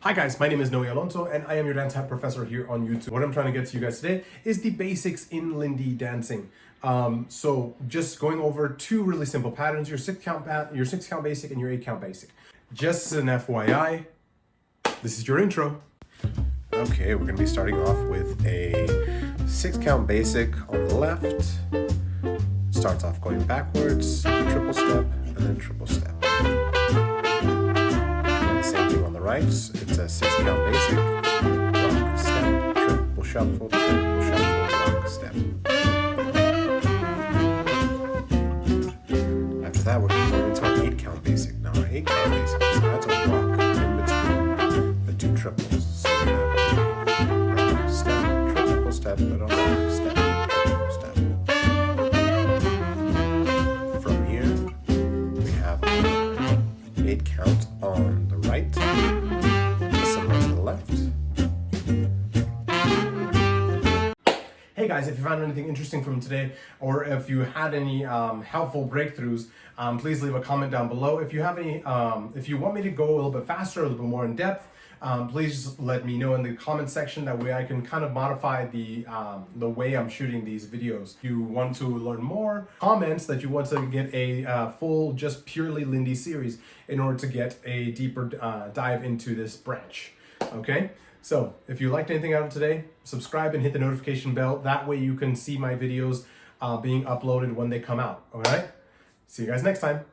Hi guys, my name is Noe Alonzo and I am your dance hat professor here on YouTube. What I'm trying to get to you guys today is the basics in Lindy dancing. So just going over two really simple patterns, your 6 count basic and your 8 count basic. Just as an FYI, this is your intro. Okay, we're gonna be starting off with a 6 count basic on the left. Starts off going backwards, triple step, and then triple step. Same thing on the right, it's a 6 count basic, rock, step, triple shuffle, rock, step. After that, we're going to go into our 8 count basic. Now our 8 count basic is not a rock in between the two triples. So we have a rock, step, triple step, but a rock, step, triple step. From here, we have 8 count on the right, similar to the left. Hey guys, if you found anything interesting from today, or if you had any helpful breakthroughs, please leave a comment down below. If you have any, if you want me to go a little bit faster, a little bit more in depth, please let me know in the comment section. That way I can kind of modify the way I'm shooting these videos. If you want to learn more, comments that you want to get a full, just purely Lindy series in order to get a deeper dive into this branch. Okay? So if you liked anything out of today, subscribe and hit the notification bell. That way you can see my videos being uploaded when they come out. All right? See you guys next time.